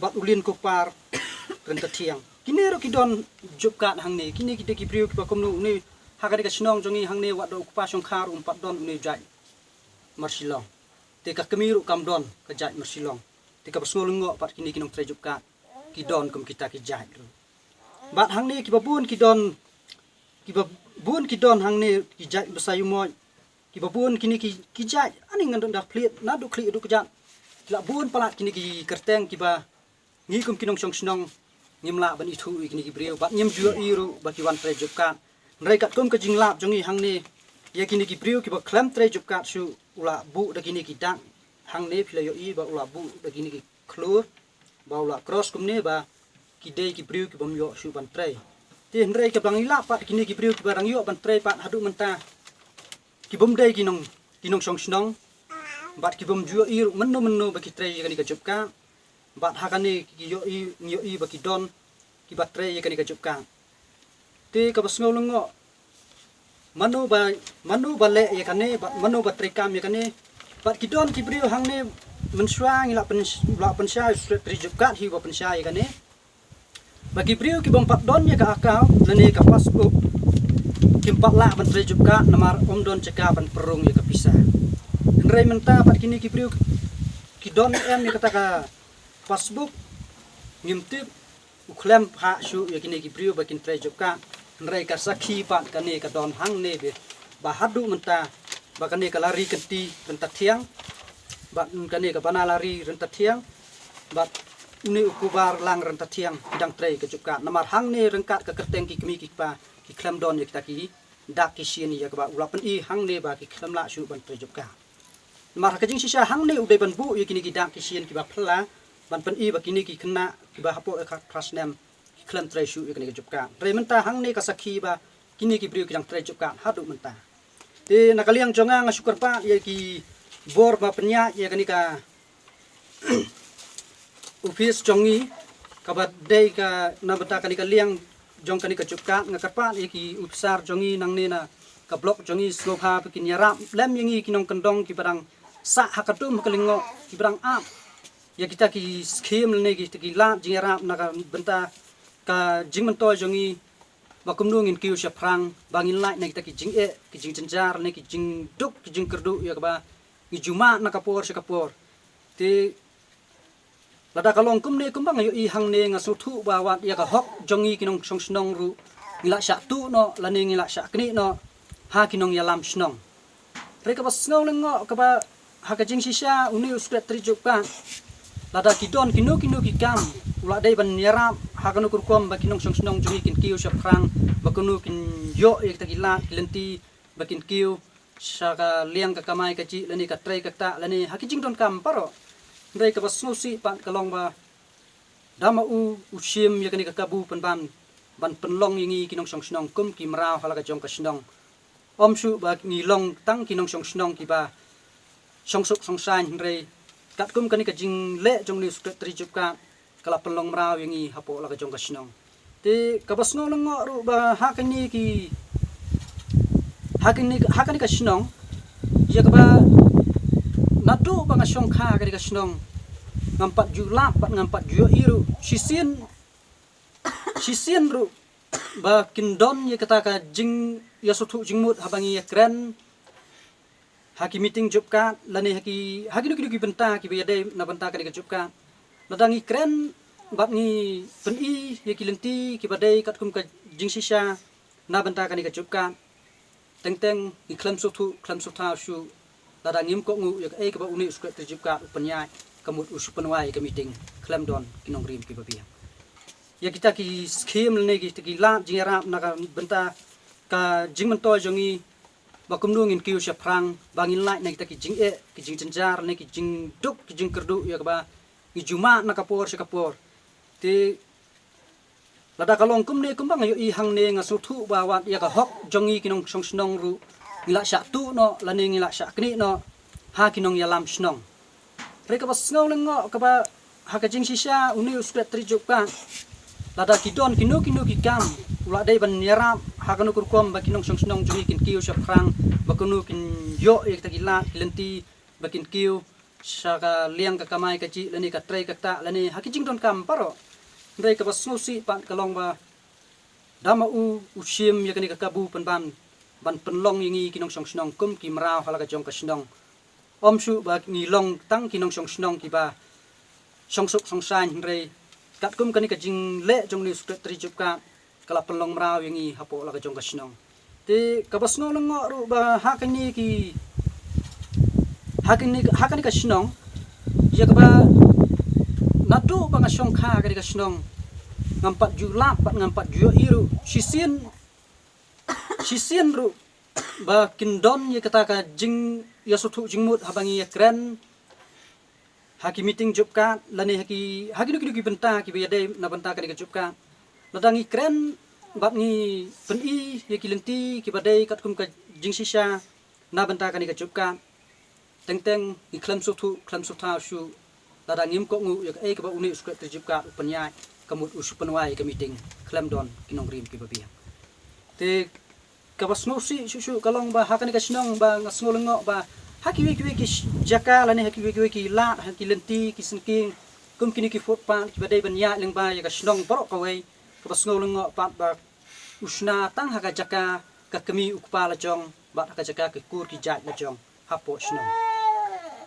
bat ulin ko par renta thiang kini ro kidon jupkat hang ne kini kita kipriu ki pakom nu ni hakani ka snong jongi hang ne wat do pa song khar pat don ni jai marsilong te ka kemiru kam don ka jai marsilong te ka pasngol ngo pat kini kinong tre jupkat kidon kum kita ki jai ro bat hang ne ki babun kidon hang ne ki jai basayu moy ki babun kini ki jai ani ngan dak plit na du kli du kejat la bun palat kini ki kerteng ki ba ngi kum kinong song snong nyimla ban itu kini ki breu bat nyim jua iru ba ki wan tre jupkat nrai kat kum ka jinglap jongi hang ne ya kini ki breu ki ba klam tre jupkat su ula bu da kini ki dang hang ne phila yo i ba ula bu da kini ki klur ba ula cross kum ne ba ki dei ki breu ki bam yo su ban tre ti nrai ka bang ila pat kini ki breu ki barang yo ban tre pat hadu menta ki bom dei kinong song snong bat ki bom jua iru menno ba ki tre ya kini ka jupkat bat hakane ki yo i ba ki don ki bat tre ya kini ka jupkat te ka basngol ngo manu ba le ya kane bat manu ba tre kam ya kane bat ki don ki breu hang ne menswang ila pen sha tri jupkat hi ba pen sha ya kane bagi breu ki bom pat don ya ka akau lene ka pasbuk kim pat la ban tre jupkat namar om don ceka ban perung ya ka pisah nrai menta pat kini ki breu ki don em ya kata ka pasbuk ngimtip uklem ha shu ya kini ki breu bakin tre jupkat nrai ka sakhi pat kane ka don hang ne be ba hadu menta ba kane ka lari kenti renta thiang ba kane ka bana lari renta thiang ba uni ukubar lang renta thiang dang tre ka jupkat namar hang ne rengkat ka kerteng ki kemi ki pa ki klem don ya kita ki dak ki sien ya ka ba ulapen i hang ne ba ki klem la shu ban tre jupkat namar ka jing sisa hang ne udai ban bu ya kini ki dak ki sien ki ba phla ban pen i ba kini ki kena ki ba hapo ka trasnem klem tre shu ikani jupkat tre menta hang ne ka sakhi ba kini ki breu ki jang tre jupkat hadu menta te nakaliang jonga nga syukur pa ya ki bor ba penya ya kani ka office jongi ka ba dei ka na bata kani ka liang jong kani ka jupkat nga karpa ya ki upsar jongi nang ne na ka blok jongi slopha pa kin yarap lem yangi kinong kendong ki barang sa hakatum kalingo ki barang ap ya kita ki skim ne ki lap jing yarap na ka benta ka jing mentoy jongi bakum nu ngin kiu syafrang bangin lai na kita ki jing ki jing cenjar ne ki jing duk ki jing kerdu ya ba ki juma na kapor syakapor ti lada kalong kum ne kum bang yo i hang ne nga suthu ba wat ya ka hok jongi kinong song snong ru ngila sya tu no lani ngila sya kni no ha kinong ya lam snong re ka bas ngau lengo ka ba ha ka jing sisa uni usket tri jupka lada kidon kinu ki kam ula dai ban yarap hakanu kurkom bakinong song snong jongi kin kiu syafrang bakunu kin yo ek tagila lenti bakin kiu saka liang ka kamai ka ci lani ka trai ka ta lani hakijing don kam paro ndai ka basnusi pan kalong ba dama usim ya kani ka kabu ban penlong yingi kinong song snong kum ki mrao hala ka jong ka snong om su ba ni long tang kinong song snong ki ba song suk song san ndai kat kum kani ka jing le jong ni sukret tri jupka kala pelong mrau yangi hapo la ka jong ka snong te ka basno lengo ru ba hakani ka snong ya ka ba natu ba nga song kha ka snong ngampat julap pat ngampat jua iru sisien ru ba kindon ya kata ka jing ya sutu jingmut habangi ya kren haki meeting jupka lani haki nu ki benta ki be dai na benta ka jupka ladangi kren bat ni peni ya kilenti ki badai kat kum ka jing sisa na benta ka jupka teng ki klem suta shu ladangim ko ngu ya ka ba uni usku jupka upanya kamut usupanwai ka meeting klem don kinong rim ki babia ya kita ki scheme ne ki la jingra na ka benta ka jing mento jongi bakum nu ngin kiu syafrang bangin lai na kita ki jing cenjar ne ki jing duk ki jing kerdu ya ba ki juma na kapor syakapor ti lada kalong kum ne kum bang yo i hang ne nga suthu ba wat ya ka hok jongi kinong song snong ru ngila sya tu no lani ngila sya kni no ha kinong ya lam snong re ka bas ngau lengo ka ba ha ka jing sisa uni usket tri jupka lada kidon kinu ki kam ula dai ban yarap ha kanu kurkom ba kinong song snong jongi kin kiu syafrang ba kanu kin yo ek tagila lenti bakin kiu saka liang ka kamai ka ji lani ka trei ka ta lani hakijing don kam paro ndai ka bas ngosi pan kalong ba dama usim ya kani ka kabu ban penlong yingi kinong song snong kum ki mrao hala ka jong ka snong om su ba ni long tang kinong song snong ki ba song suk song san ndai kat kum kani ka jing le jong ni sukret tri jup ka kala penlong mrao yingi hapo la ka jong ka snong te ka bas ngo lengo ru ba hakani ki hakani ka snong ya ka ba natu ba nga song kha ka snong ngampat julap pat ngampat ju iru sisien ru ba kindon ya kata ka jing ya sutu jingmut habangi ya kren haki meeting job ka lani haki nuki benta ki be na benta ka job ka ladangi kren bat ni peni ya kilenti ki badai kat kum ka jing sisa na benta ka job ka teng ni klam sutu shu ladangim ko ngu ya ka ba uni sukret job ka upanya kamut usupanwai ka meeting klam don kinong rim ki babiang te kabas ngosi susu kalong ba hakani ka sinong ba ngasngolongo ba haki ki jaka lani haki ki la haki lenti ki sinking kum kini ki fot pa ki badai banya leng ba ya ka sinong borok kawai kabas ngolongo pa ba usna tang haka jaka ka kemi ukpa la jong ba haka jaka ki kur ki jat la jong hapo sinong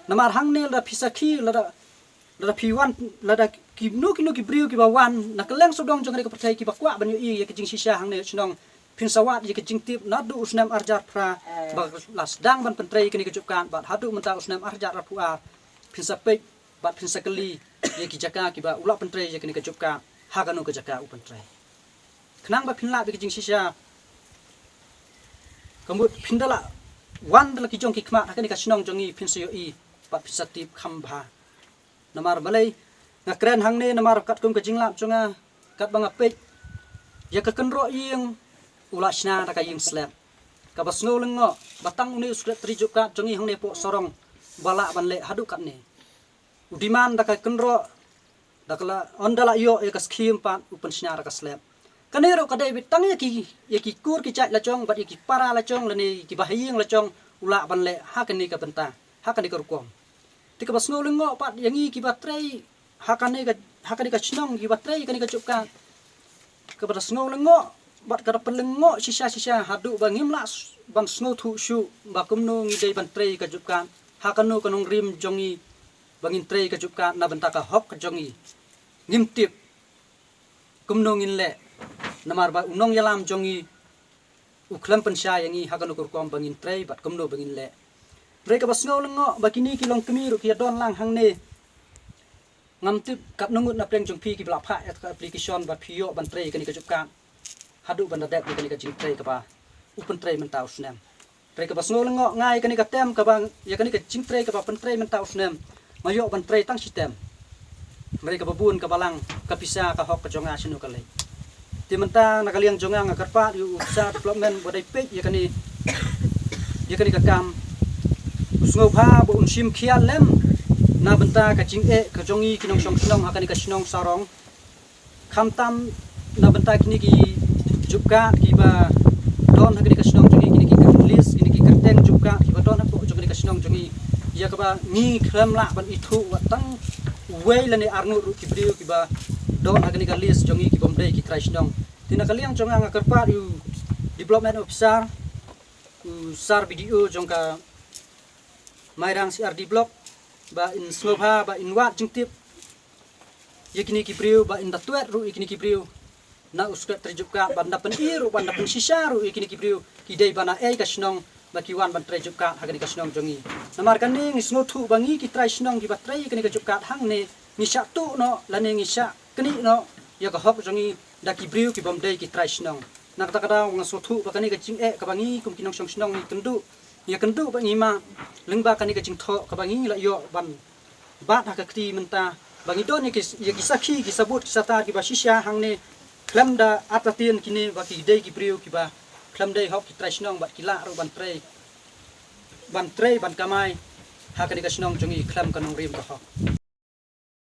namar hang ne la pisaki la piwan la da ki briu ki ba wan na keleng sodong jong ka percaya ki ba kwa ban ya ki jing sisa hang ne sinong pinsawat ye kejing tip nadu usnam arjar pra ba lasdang ban pentrei kini kejupkan bat hadu menta usnam arjar rapua pinsapek bat pinsakeli ye ki jaka ki ba ulak pentrei ye kini kejupkan haganu ke jaka u pentrei kenang ba pinla be kejing sisa kambut pindala wan dala ki jong ki khma hakani ka sinong jongi pinsayo i bat pinsatip khamba namar malai ngakren hangne namar kat kum kejing lap jonga kat banga pek ya ka kenro yeng ula sna ta kaying slap ka bas ngolengo batang uni sukret trijuk ka jongi hangne po sorong bala ban le hadu kat ne udiman da ka kenro da kala ondala yo ya ka skim pat upan sna ka slap kanero ka dai bitang ya ki kur ki chat la chong bat ya ki para la chong lani ki bahiyeng la chong ula ban le hakani ka benta hakani ka rukom tika bas ngolengo pat yangi ki batrei hakani ka chnong ki batrei kani ka chupka ka bas ngolengo bat kada pelengo sisa hadu bangim la ban snow thu shu ba kumno ngi dei ban trei ka jupkan hakano kanong rim jongi bangin trei ka jupkan na benta ka hok ka jongi ngimtip kumno ngin le namar ba unong yalam jongi uklam pensya yangi hakano kurkom bangin trei bat kumno bangin le mereka bas ngolongo bakini kilong kemiru ki don lang hangne ngamtip kat nungut na pleng jong pi ki bla pha application bat pio ban trei kani ka jupkan hadu banda dek kani ka jing trei ka ba upen trei mentau snem trei ka bas ngolengo ngai kani ka tem ka bang ya kani ka jing trei ka ba pen trei mentau snem mayo ban trei tang sistem mereka babun ka balang ka pisa ka hok ka jonga sinu ka le ti menta na kaliang jonga ngakar pa yu usaha development bodai page ya kani ka kam usngau pha bo unsim khia lem na benta ka jing ka jongi kinong song snong hakani ka snong sarong khamtam na benta kini ki jupka ki ba don hakani ka snong jongi kini ki list kini ki kerteng jupka ki ba don hapo jongi ka snong jongi ya ka ba ngi khlam la ban ithu watang wei lani arnu ru ki brio ki ba don hakani ka list jongi ki bomdei ki trai snong tina kaliang jonga ngakar pa yu development officer sar video jongka mairang CRD block ba in snobha ba in wat jingtip yakini ki brio ba in datuet ru yakini ki brio na uskat terjupka banda pen iru banda pen sisaru yakini ki brio ki dei bana ka snong ba ki wan ban terjupka hagani ka snong jongi namar kan ni snothu bangi ki trai snong ki ba trai kani ka jupka hang ne ni satu no lane ngi sa kani no ya ka hok jongi da ki brio ki bom dei ki trai snong nak takada wang snothu ba kani ka jing ka bangi kum kinong song snong ni kendu ya kendu ba ngi ma lengba kani ka jing tho ka bangi la yo ban bat ha ka kti menta bangi don ni ki sakhi ki sabut ki sata ki ba shisha hang ne klam da atatin kini ba ki dei ki brio ki ba klam dei hok ki trai snong ba ki la ro ban trei ban kamai ha kani ka snong jongi klam kanong rim ka hok